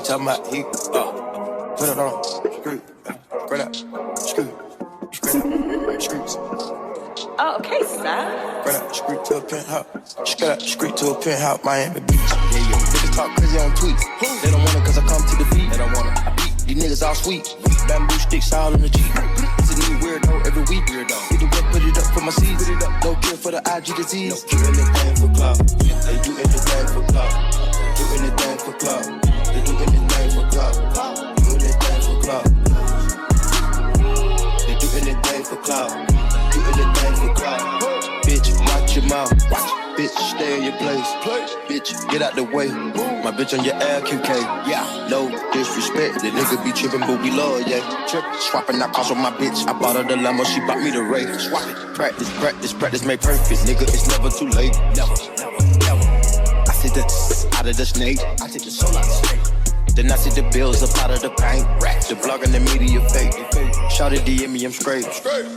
tell my heat, put it on, screw, spread out, screw, spread out, screws. Oh, okay, stop. Spread out, screw to a penthouse, spread out, screw to a penthouse, Miami Beach. Yeah, yeah, niggas talk crazy on tweets. They don't want it cause I come to the beat. They don't want it. I beat these niggas all sweet. Bamboo sticks all in the Jeep. It's a new weirdo every week. Get the whip, put it up for my seeds. No cure for the IG disease. No cure, anything for clout. They do anything for clout. Do anything for clout. They do anything for clout. Do anything for clout. They do anything for clout. Do anything for clout. Bitch, watch your mouth. Bitch, stay in your place. Bitch, get out the way. My bitch on your LQK. Yeah, no disrespect. The nigga be trippin', but we love, yeah. Swapping out cars with my bitch. I bought her the Lambo, she bought me the Ray. Swap it. Practice, practice, practice, make perfect. Nigga, it's never too late. Never, never, never. I see the out of the snake. I take the soul out of the snake. Then I see the bills up out of the paint. The blog and the media fake. Shout it, DM me, I'm straight.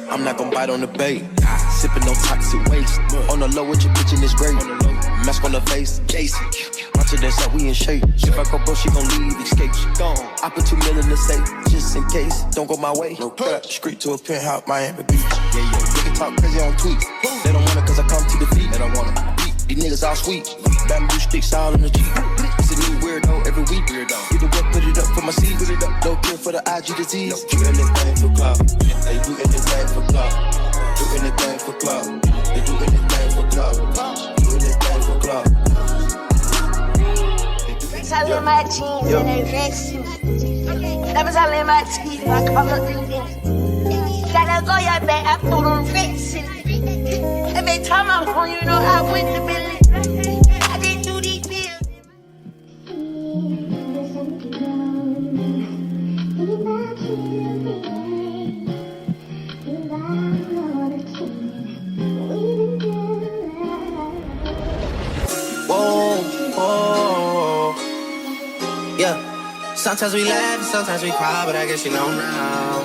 I'm not gon' bite on the bait. Sippin' on toxic waste. On the low with your bitch in this grave. Mask on the face, Jason. Watch it, that's how we in shape. If I go bro, she gon' leave, escape. She gone. I put 2 million in the safe, just in case. Don't go my way. No cut, street to a penthouse, Miami Beach. Yeah, yeah. Niggas talk crazy on tweets. They don't want it cause I come to the beat. They don't want it. These niggas all sweet. Bamboo sticks all in the Jeep. It's a new weirdo every week. Get the whip, put it up for my seeds. No cure for the IG disease. Do anything for clout. They do anything for clout. Do anything for clout. They do anything for clout. Do anything for clout. I live my jeans and they vex you. Diamonds I live my teeth, I call up the list. Gotta go your back, I put on fixing. Every time I'm home, you know I went to Billy. I didn't do these bills. Whoa, whoa, yeah. Sometimes we laugh and sometimes we cry, but I guess you know now,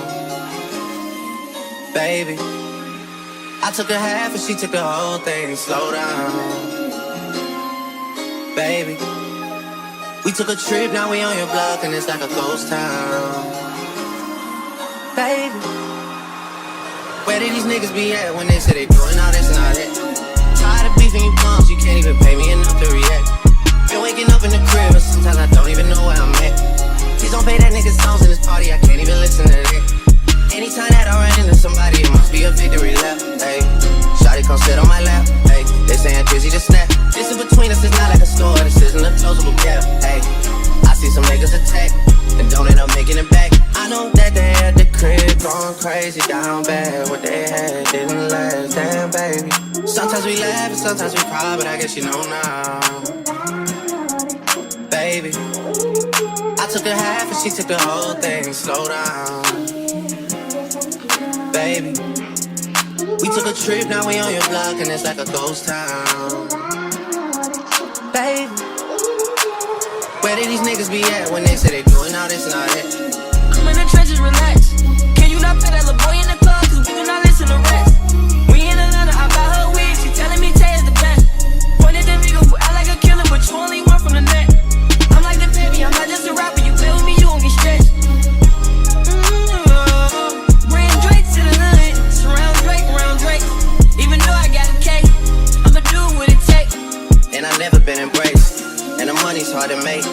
baby. I took a half and she took the whole thing. Slow down, baby. We took a trip, now we on your block and it's like a ghost town, baby. Where did these niggas be at when they say they doing all this and all that? Tired of beefing you bums, you can't even pay me enough to react. Been waking up in the crib and sometimes I don't even know where I'm at. Please don't pay that nigga songs in this party, I can't even listen to that. Anytime that I run into somebody, it must be a victory lap, ayy. Shawty come sit on my lap, ayy. They saying Drizzy to snap. This in between us is not like a store, this isn't a closable gap, ayy. I see some niggas attack, and don't end up making it back. I know that they at the crib going crazy, down bad. What they had didn't last, damn baby. Sometimes we laugh and sometimes we cry, but I guess you know now, baby. I took a half and she took the whole thing. Slow down, baby. We took a trip, now we on your block and it's like a ghost town, baby. Where did these niggas be at when they say they doing all this and all that? I'm in the trenches, relax. Can you not put that little boy in the club? Cause we do not listen to rest. We in Atlanta, I buy her wig. She telling me Tay is the best. Pointed the nigga who act like a killer, but you only one from the net. I'm like the baby, I'm not just a rapper. You play with me, you gon' get stretched. Bring Drake to the hood. Surround Drake, around Drake. Even though I got a cake, I'ma do what it takes. And I've never been embraced, and the money's hard to make,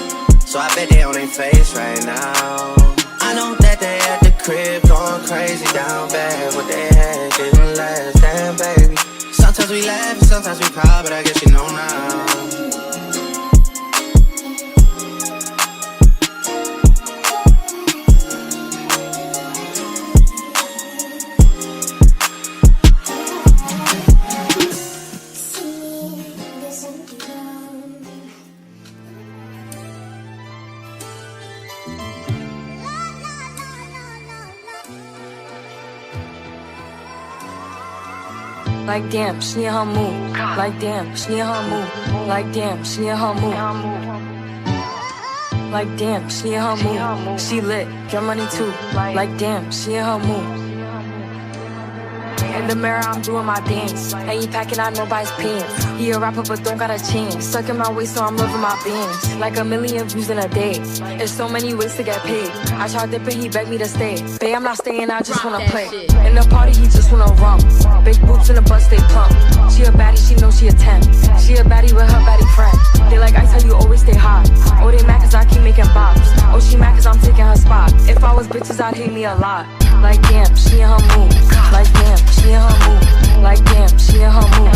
so I bet they on their face right now. I know that they at the crib going crazy, down bad. What they had didn't last, damn baby. Sometimes we laugh and sometimes we cry, but I guess you know now. Like damn, she in her mood. Like damn, she in her mood. Like damn, she in her mood. Like damn, she in her mood. She lit, get money too. Like damn, she in her mood. In the mirror, I'm doing my dance. Ain't packing out nobody's pants. He a rapper, but don't got a chance. Stuck in my waist, so I'm living my bands. Like 1 million views in a day. There's so many ways to get paid. I tried dipping, he begged me to stay. Babe, I'm not staying, I just wanna play. In the party, he just wanna rum. Big boobs in the butt, stay plump. She a baddie, she know she a 10. She a baddie with her baddie friend. They like I tell you, always stay hot. Oh, they mad cause I keep making bops. Oh, she mad cause I'm taking her spot. If I was bitches, I'd hate me a lot. Like damn, she in her mood. Like damn, she in her mood. Like damn, she in her mood.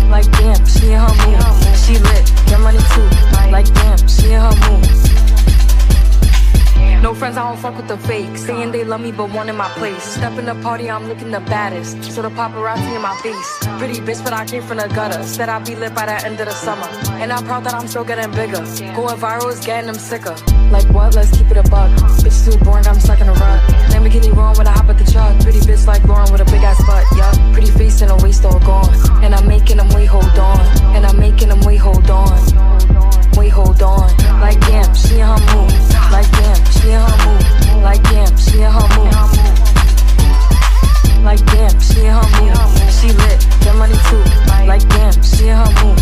Like damn, she in her mood. She lit, get money too. Like damn, she in her mood. No friends, I don't fuck with the fake. Saying they love me, but one in my place. Step in the party, I'm looking the baddest. So the paparazzi in my face. Pretty bitch, but I came from the gutter. Said I'd be lit by the end of the summer. And I'm proud that I'm still getting bigger. Going viral is getting them sicker. Like what? Let's keep it a buck. Bitch too boring, I'm stuck in a rut. Lamborghini wrong when I hop at the truck. Pretty bitch like Lauren with a big ass butt, yeah. Pretty face and a waist all gone. And I'm making them wait, hold on. And I'm making them wait, hold on. Wait, hold on. Like damn, she in her mood. Like damn, she in her mood. Like damn, she in her mood. Like damn, she in her mood. She lit, get money too. Like damn, she in her mood.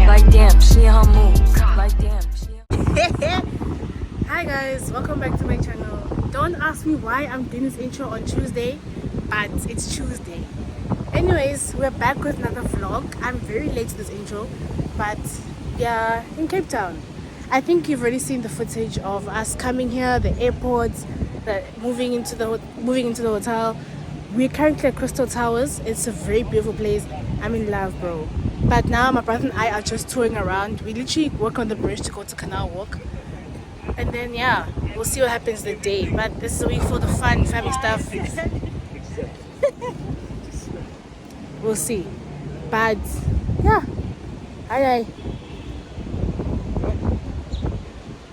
Like damn, she in her mood. Like damn, she in her mood. Hi guys, welcome back to my channel. Don't ask me why I'm doing this intro on Tuesday, but it's Tuesday. Anyways, we're back with another vlog. I'm very late to this intro, but yeah, in Cape Town. I think you've already seen the footage of us coming here, the airport, moving into the hotel. We're currently at Crystal Towers. It's a very beautiful place. I'm in love, bro. But now my brother and I are just touring around. We literally walk on the bridge to go to Canal Walk. And then yeah, we'll see what happens the day. But this is a week for the fun, family stuff. We'll see. But yeah. Hi.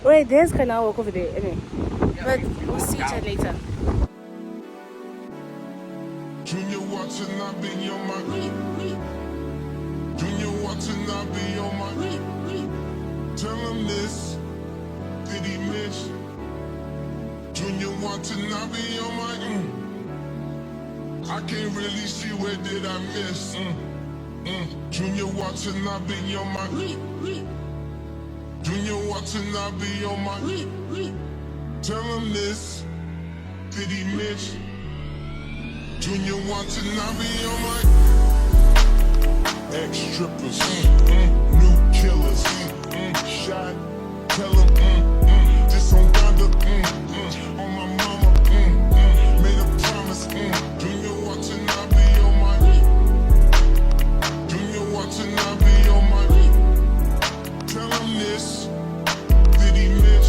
Wait, there's Canal Walk over there. Anyway. But we'll see each other later. Junior watching, I be on my Junior watching, I be on my Tell him this, did he miss? Junior watching, I be on my I can't really see where did I miss. Junior watching, I be on my Junior watching, I be on my Tell him this, did he miss? Junior watching, I be on my ex-strippers, new killers, shot, tell him, this on Donda, on my mama, made a promise, Junior watching, I be on my Junior watching, I be on my tell him this, did he miss?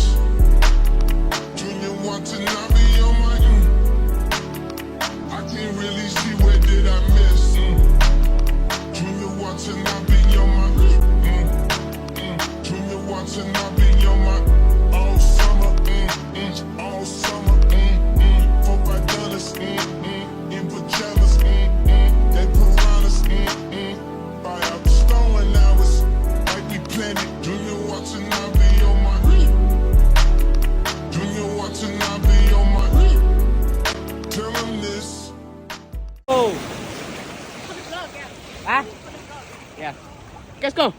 Junior watching, I be on my I can't really see where did I miss. Junior watching, I be on my Junior watching, I be on my all summer, all summer, $4 in pajamas, they piranhas, buy out the stolen hours, like we planned it. Junior watching, I be on my Junior watching, I be on my tell him this. Oh. Ah? Yeah. Let's go.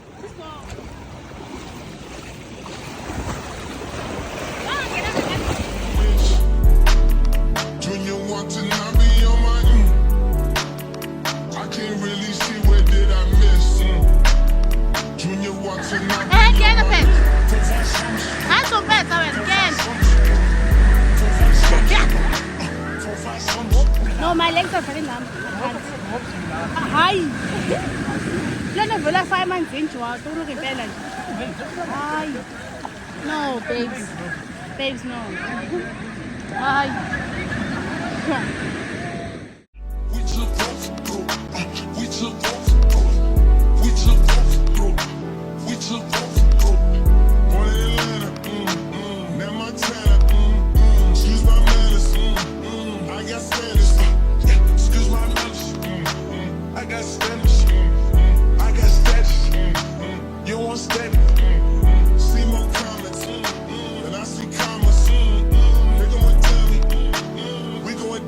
Junior watching, I be on my I can't really see where did I miss. Junior watching, I be on my No, my legs are very numb. Hi. Let me roll 5 months into our total repellent. Hi. No, babes. Babes, no. Hi. We supposed to go. We supposed to go. We supposed to go. We supposed to go. Born in Atlanta. Now Montana. Excuse my manners. I got status. Excuse my manners. I got status. I got status. You want status? See more comments. And I see commas. They gonna tell me. We gonna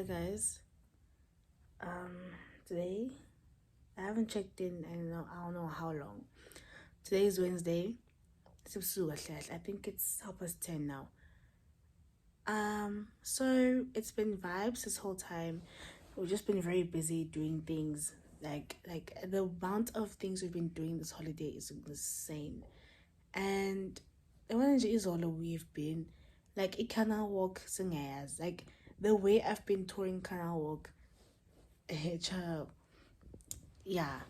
Hi guys. Today I haven't checked in and I don't know how long. Today is Wednesday. I think it's 10:30 now. So it's been vibes this whole time. We've just been very busy doing things. Like the amount of things we've been doing this holiday is insane. And the one is all we've been like a canal walk singers. Like the way I've been touring canal walk, yeah,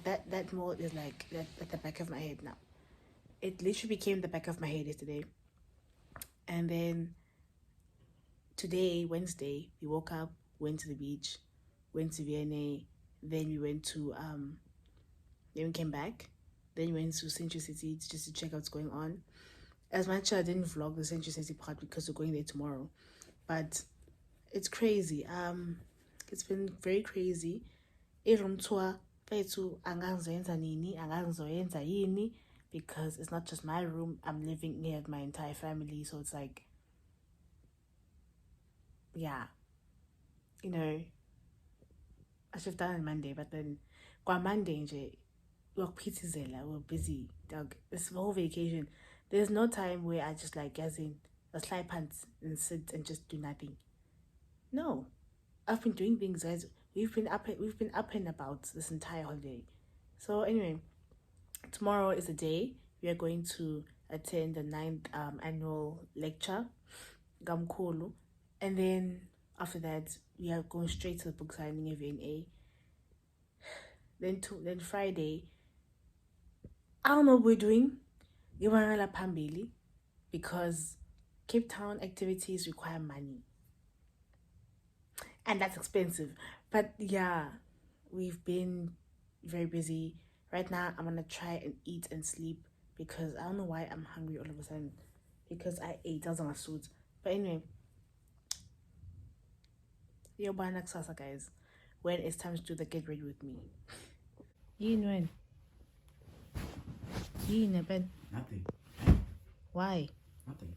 that mode is like at the back of my head now. It literally became the back of my head yesterday. And then today, Wednesday, we woke up, went to the beach, went to Vienna, then we went to then we came back, then we went to Century City just to check out what's going on. As much as I didn't vlog the Century City part because we're going there tomorrow, but it's crazy. It's been very crazy. Room tour because it's not just my room. I'm living here with my entire family, so it's like, yeah, you know, I should have done it Monday, but then on Monday, we're busy, dog. This whole vacation, there's no time where I just like as in a slide pants and sit and just do nothing. No, I've been doing things, guys. We've been up and about this entire holiday. So anyway, tomorrow is the day we are going to attend the 9th annual lecture, Gamkulu, and then after that we are going straight to the book signing of VNA. Then Friday, I don't know what we're doing. Because Cape Town activities require money. And that's expensive. But yeah, we've been very busy. Right now, I'm gonna try and eat and sleep because I don't know why I'm hungry all of a sudden. Because I ate, I was on a suit. But anyway, yo, bye next salsa, guys. When it's time to do the get ready with me. When? Ben? Nothing. Why? Nothing.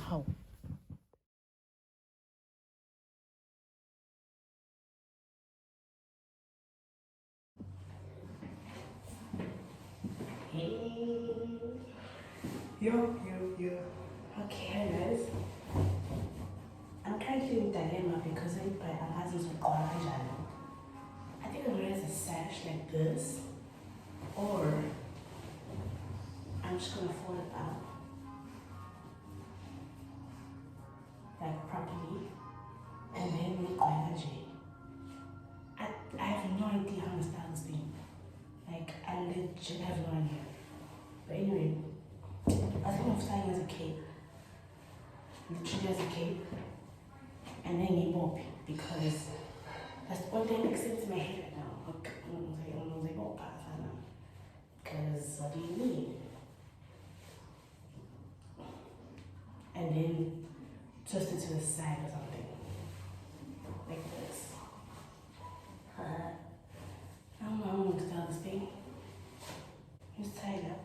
How? Hey. Yo. Okay, hi guys. I'm currently in dilemma because I think I'm gonna use a sash like this, or I'm just gonna fold it up like properly, and then make my energy. I have no idea how to style this thing. Like, I legit have no idea. But anyway, I think I'm styling as a cape. Literally as a cape. And then a bob, because that's the only thing that makes sense in my head right now. Because what do you mean? And then twist it to the side or something. Like this. I don't know how I'm going to style this thing. Just tie it up.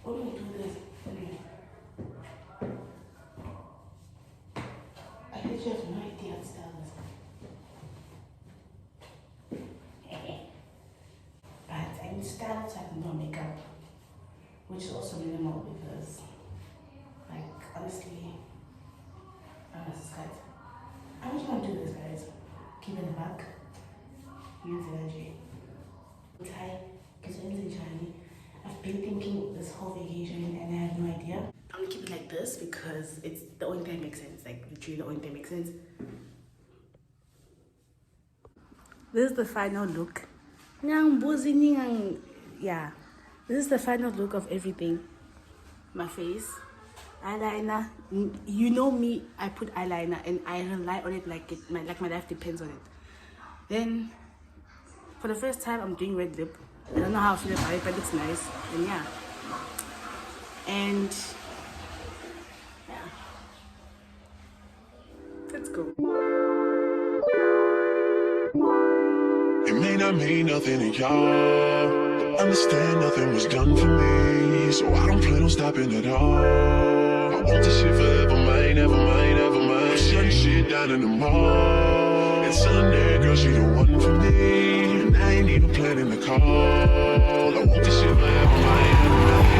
What do we do this? I literally have no idea how to style this. But I need to style so I can do makeup, which is also minimal because, like, honestly, I'm not scared. I'm just gonna do this, guys. Keep in the back. Use energy. Tie, because I've been thinking this whole vacation and I have no idea. I'm gonna keep it like this because it's the only thing that makes sense. Like, literally the only thing that makes sense. This is the final look. Yeah, this is the final look of everything. My face, eyeliner. You know me, I put eyeliner and I rely on it like my life depends on it. Then, for the first time, I'm doing red lip. I don't know how I feel about it, but it's nice. And yeah. And yeah. Let's go. It may not mean nothing to y'all, but understand nothing was done for me, so I don't plan on stopping at all. I want this shit forever, mine, ever mine, ever mine. I'm shutting shit down in the mall, and telling that girl she the one for me, and I ain't even planning the call. I want this shit forever, mine, ever mine.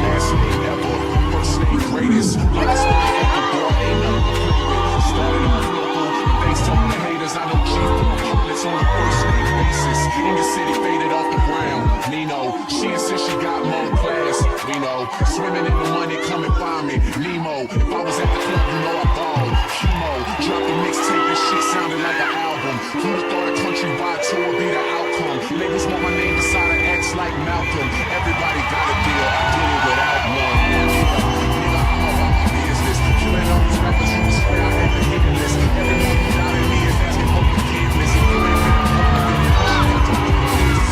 Last name ever, first name greatest. Last name ever, boy, ain't nothing to play with. Started in the football, thanks to all the haters. I know chief from opponents on a first name basis. In the city, faded off the ground. Nino, she insists she got more class. We know, swimming in the money, come and find me. Nemo, if I was at the club, you know I balled. Chemo, dropped a mixtape, this shit sounded like an album. Who'd have thought a countrywide tour would be the outcome? Labels want my name beside an X like Malcolm. Everybody got a deal, I did it without one. Nigga, I'm about my business. Killing all these rappers, you swear I had the hitting list. Everyone who doubted me is asking for forgiveness. If you ain't been home, then you have to do this.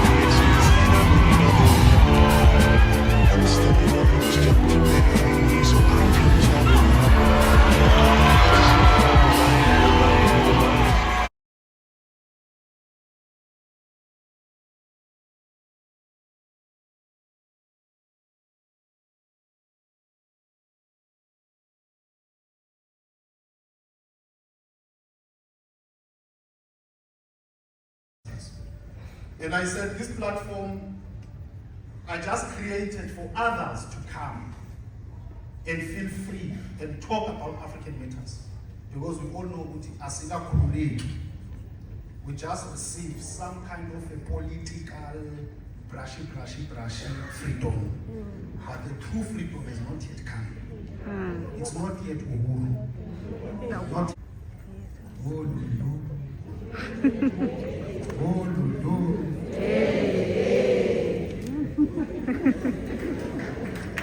Bitches, and I'm understand nothing was done to me, so I don't care what's happening. And I said, this platform I just created for others to come and feel free and talk about African matters. Because we all know Asina Kululeki, we just received some kind of a political brushy freedom. But the true freedom has not yet come. It's not yet Uhuru. Not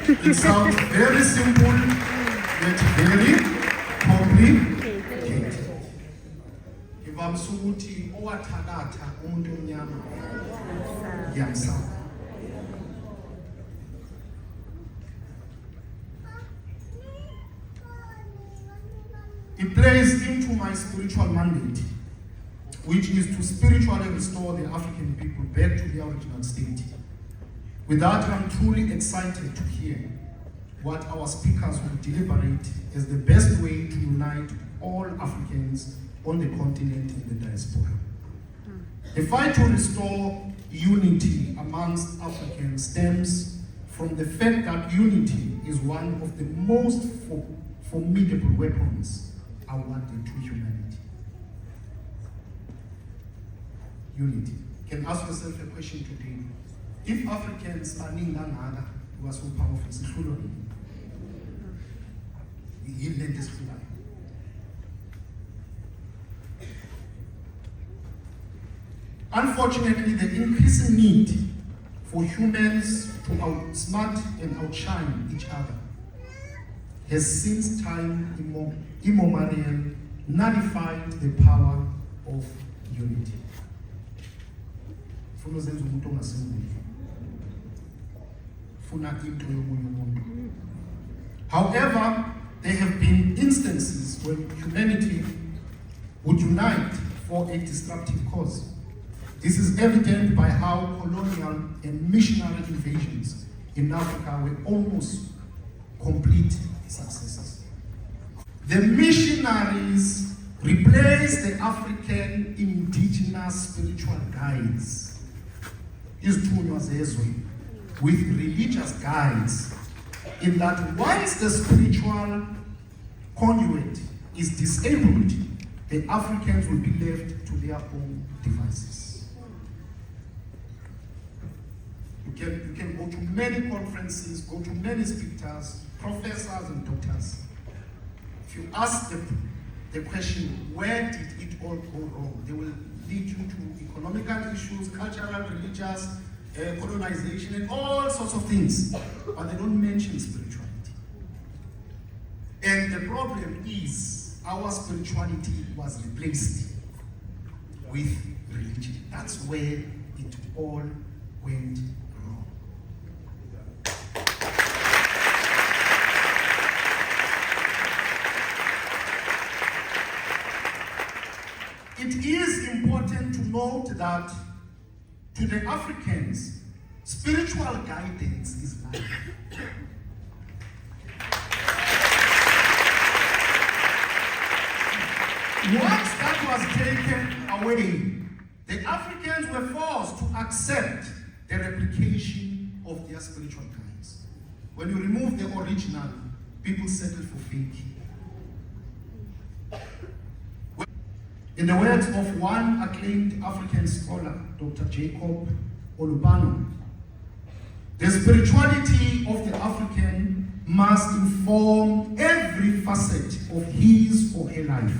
It sounds very simple, yet very complicated. Ngivamisa ukuthi owathakatha umuntu omnyama yamsaka. It plays into my spiritual mandate, which is to spiritually restore the African people back to their original state. With that, I'm truly excited to hear what our speakers will deliberate as the best way to unite all Africans on the continent and the diaspora. The fight to restore unity amongst Africans stems from the fact that unity is one of the most formidable weapons awarded to humanity. Unity. You can ask yourself a question today. If Africans are ningangaka, you are so powerful, sihlulwa yini lento esihlulayo? Unfortunately, the increasing need for humans to outsmart and outshine each other has since time immemorial nullified the power of unity. However, there have been instances when humanity would unite for a disruptive cause. This is evident by how colonial and missionary invasions in Africa were almost complete successes. The missionaries replaced the African indigenous spiritual guides with religious guides, in that once the spiritual conduit is disabled, the Africans will be left to their own devices. You can go to many conferences, go to many speakers, professors and doctors. If you ask the question, where did it all go wrong? They will lead you to economical issues, cultural, religious, colonization, and all sorts of things. But they don't mention spirituality. And the problem is, our spirituality was replaced with religion. That's where it all went wrong. it is important to note that to the Africans, spiritual guidance is life. Once that was taken away, the Africans were forced to accept the replication of their spiritual guides. When you remove the original, people settle for fake. In the words of one acclaimed African scholar, Dr. Jacob Olubano, the spirituality of the African must inform every facet of his or her life.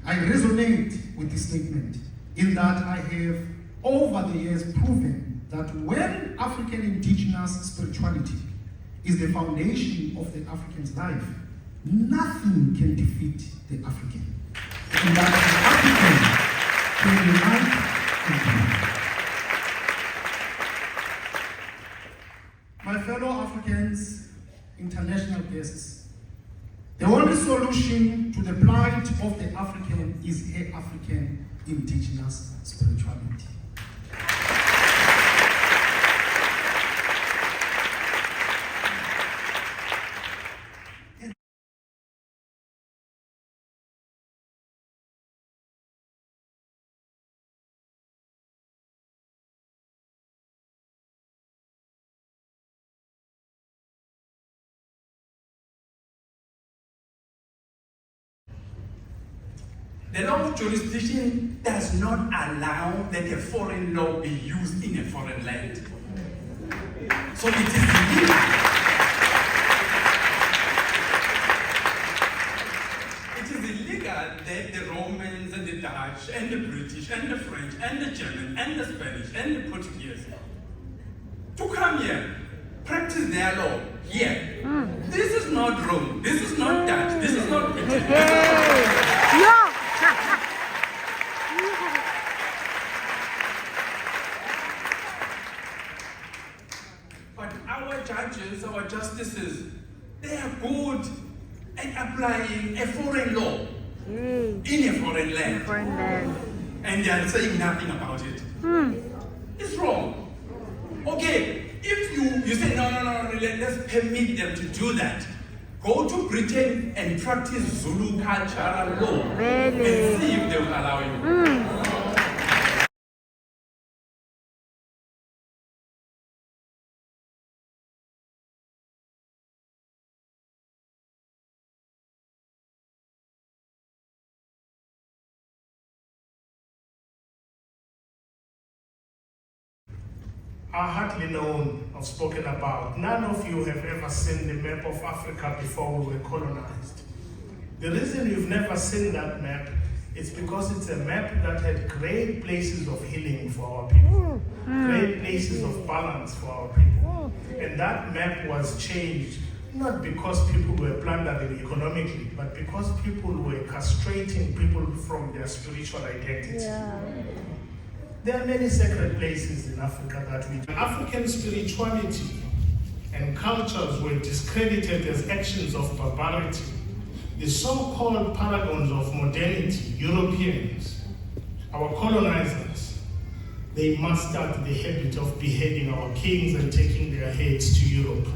I resonate with this statement in that I have over the years proven that when African indigenous spirituality is the foundation of the African's life, nothing can defeat the African. And that the African can unite and unite. My fellow Africans, international guests, the only solution to the plight of the African is a African indigenous spirituality. The law of jurisdiction does not allow that a foreign law be used in a foreign land. So it is illegal. It is illegal that the Romans and the Dutch and the British and the French and the German and the Spanish and the Portuguese to come here, practice their law here. This is not Rome. This is not Dutch. This is not British. But our judges, our justices, they are good at applying a foreign law in a foreign land. And they are saying nothing about it. It's wrong. Okay, if you say, no, let's permit them to do that. Go to Britain and practice Zulu cultural law and see if they will allow you. Are hardly known or spoken about. None of you have ever seen the map of Africa before we were colonized. The reason you've never seen that map is because it's a map that had great places of healing for our people, great places of balance for our people. And that map was changed not because people were plundering economically, but because people were castrating people from their spiritual identity. There are many sacred places in Africa that we... African spirituality and cultures were discredited as actions of barbarity. The so-called paragons of modernity, Europeans, our colonizers, they mastered the habit of beheading our kings and taking their heads to Europe.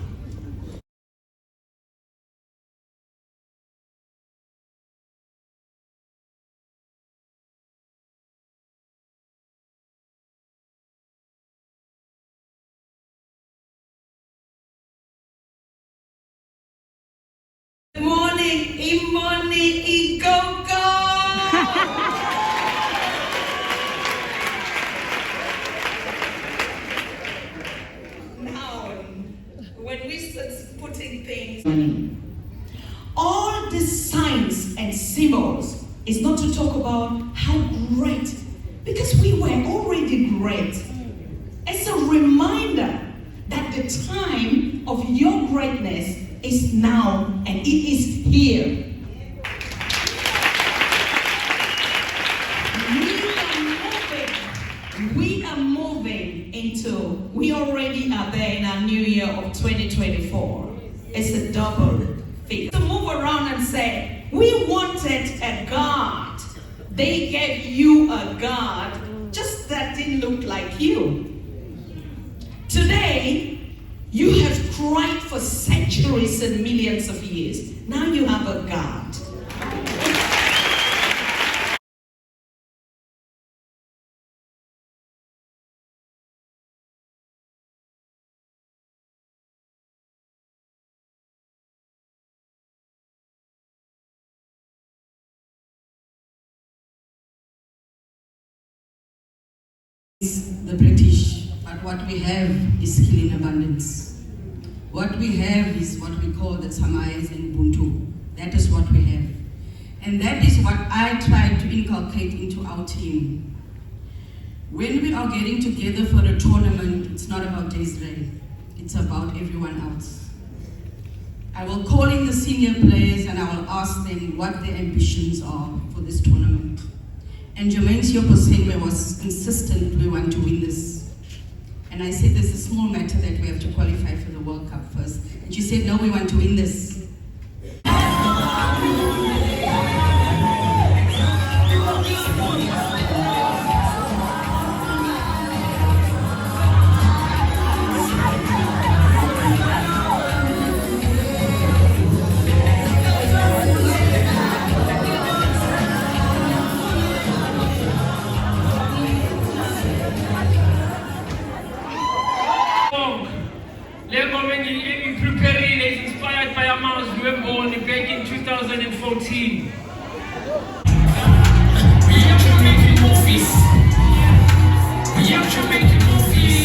Imoni Igogo. Now, when we start putting things, all the signs and symbols is not to talk about how great, because we were already great. It's a reminder that the time of your greatness is now and it is here. We are moving into, we already are there in our new year of 2024. It's a double figure. To move around and say, we wanted a God They gave you a God just that didn't look like you. Today, you have cried for centuries and millions of years. Now you have a God. The British, but what we have is skill in abundance. What we have is what we call the Tsamais and Ubuntu. That is what we have. And that is what I try to inculcate into our team. When we are getting together for a tournament, it's not about Desiree, it's about everyone else. I will call in the senior players and I will ask them what their ambitions are for this tournament. And Jermaine Sioposengwe was insistent we want to win this. And I said there's a small matter that we have to qualify for the World Cup first. And she said, no, we want to win this. Inspired by Amaz Dwembo back in 2014. We have to make it movies. We have to make it movies.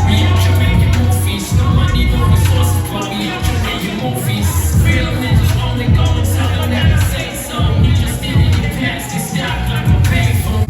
We have to make it movies. No money, no resources, but we have to make it movies. Real niggas only going to don't have to say something. You just did it in the past. It's not like a payphone.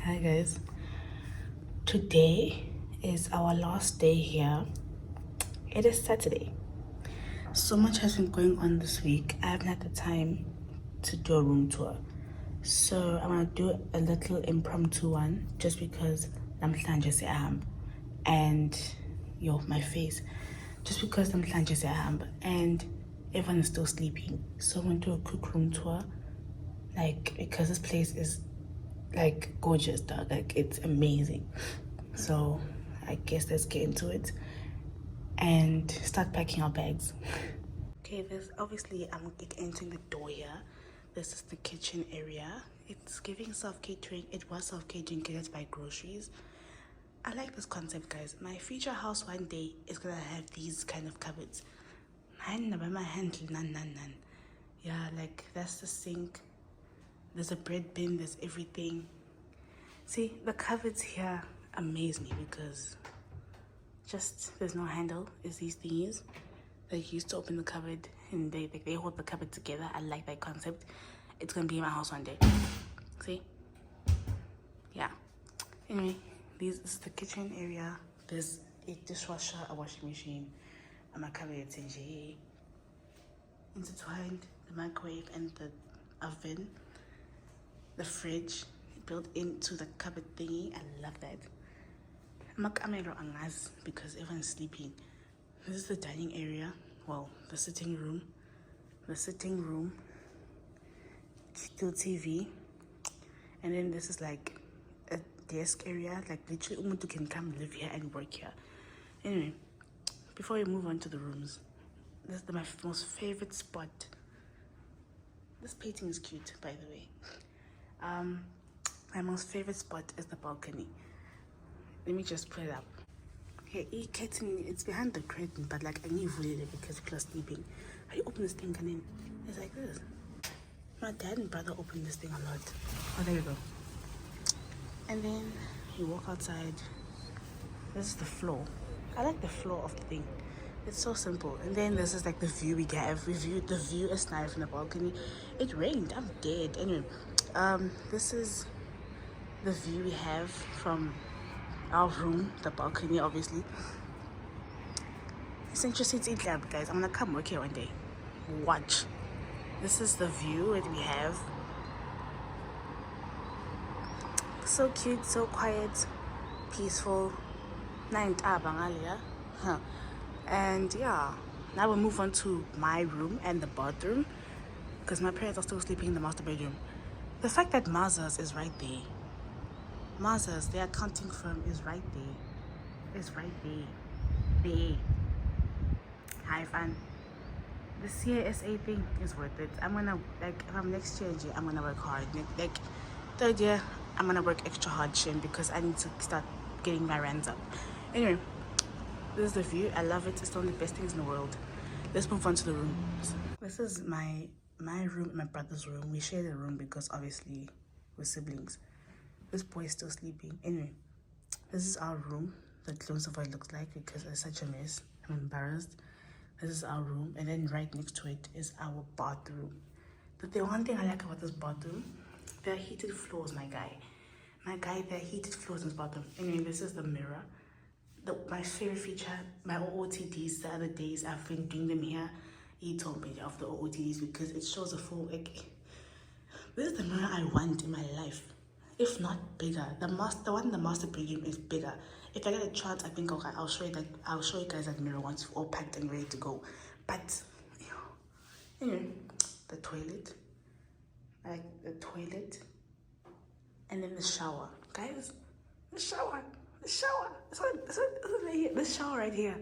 Hi guys, today is our last day here. It is Saturday. So much has been going on this week. I haven't had the time to do a room tour, so I'm gonna do a little impromptu one just because namhlanje siyahamba and my face, just because namhlanje siyahamba and everyone is still sleeping. So I'm gonna do a quick room tour, like, because this place is like gorgeous, dog. Like, it's amazing. So I guess let's get into it and start packing our bags. Okay, there's obviously I'm entering the door here. This is the kitchen area. It's giving self-catering. It was self-catering because let's buy groceries. I like this concept, guys. My future house one day is gonna have these kind of cupboards. Yeah, like that's the sink. There's a bread bin, there's everything. See, the cupboards here amaze me because just there's no handle. It's these thingies that you used to open the cupboard and they hold the cupboard together. I like that concept. It's gonna be in my house one day. See? Yeah. Anyway, this is the kitchen area. There's a dishwasher, a washing machine, a microwave, intertwined, the microwave and the oven, the fridge built into the cupboard thingy. I love that. Because everyone's sleeping. This is the dining area. Well, the sitting room. Still TV. And then this is like a desk area. Like literally umuntu can come live here and work here. Anyway, before we move on to the rooms, this is my most favorite spot. This painting is cute, by the way. My most favorite spot is the balcony. Let me just put it up. Okay, it's behind the curtain, but like I need to really because people are sleeping. How you open this thing and then it's like this. My dad and brother opened this thing a lot. Oh, there we go. And then you walk outside. This is the floor. I like the floor of the thing. It's so simple. And then this is like the view we have. The view is nice from the balcony. It rained. I'm dead. Anyway, this is the view we have from our room, the balcony, obviously. It's interesting to eat lab, guys. I'm gonna come work here one day. Watch. This is the view that we have. So cute, so quiet, peaceful. And yeah, now we'll move on to my room and the bathroom because my parents are still sleeping in the master bedroom. The fact that Mazars is right there. Mazars, their accounting firm is right there. It's right there. There. Hi, fun. The CASA thing is worth it. I'm gonna, like, if I'm next year, I'm gonna work hard. Like, third year, I'm gonna work extra hard, because I need to start getting my rands up. Anyway, this is the view. I love it. It's one of the best things in the world. Let's move on to the rooms. This is my room and my brother's room. We share the room because obviously we're siblings. This boy is still sleeping. Anyway, this is our room. The close of what it looks like because it's such a mess. I'm embarrassed. This is our room, and then right next to it is our bathroom. But the one thing I like about this bathroom, there are heated floors, my guy. There are heated floors in this bathroom. Anyway, this is the mirror. My favorite feature, my OOTDs, the other days I've been doing them here. He told me of the OOTDs because it shows a full, like, this is the mirror I want in my life. If not bigger. The one in the master bedroom is bigger. If I get a chance, I think I'll show you guys that mirror once all packed and ready to go. But anyway, the toilet. Like the toilet. And then the shower. Guys, the shower. It's right here. The shower right here.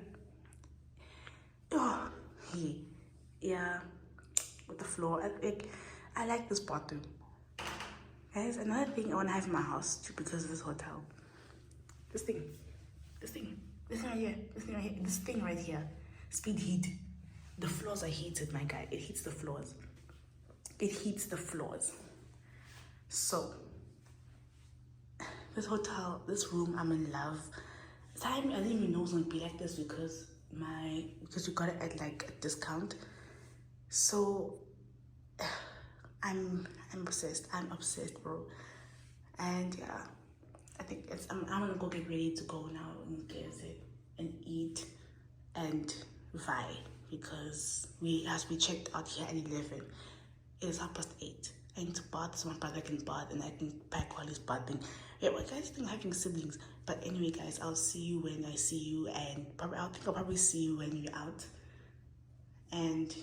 Oh, yeah. With the floor. I like this bathroom. Guys, another thing I want to have in my house too because of this hotel. This thing right here. Speed heat. The floors are heated, my guy. It heats the floors. So, this hotel, this room, I'm in love. I didn't even know it was gonna be like this because we got it at like a discount. So I'm obsessed. I'm obsessed, bro. And yeah, I think I'm gonna go get ready to go now and get it and eat and vibe because as we checked out here at 11, it is 8:30. I need to bath so my brother can bath and I can pack while he's bathing. Yeah, but guys think having siblings. But anyway, guys, I'll see you when I see you, and I'll probably see you when you're out. And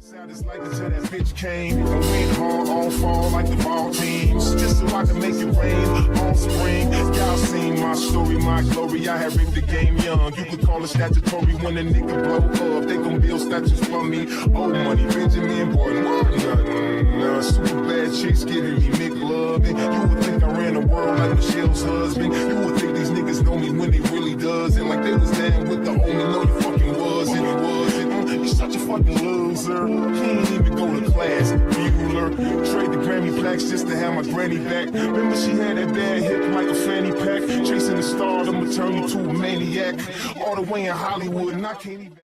It's like until that bitch came and went hard on fall like the ball teams. Just so I can make it rain all spring. Y'all seen my story, my glory. I had ripped the game young. You could call it statutory when a nigga blow up. They gon' build statues for me. Old money, Benjamin, boy, nothing. Super bad chicks giving me McLovin'. You would think I ran the world like Michelle's husband. You would think these niggas know me when they really doesn't. Like they was down with the homie, no you fucking wasn't. You're such a fucking loser. He ain't even go to class. Bueller. Trade the Grammy plaques just to have my granny back. Remember she had that bad hip like a fanny pack. Chasing the stardom would turn you to a maniac. All the way in Hollywood and I can't even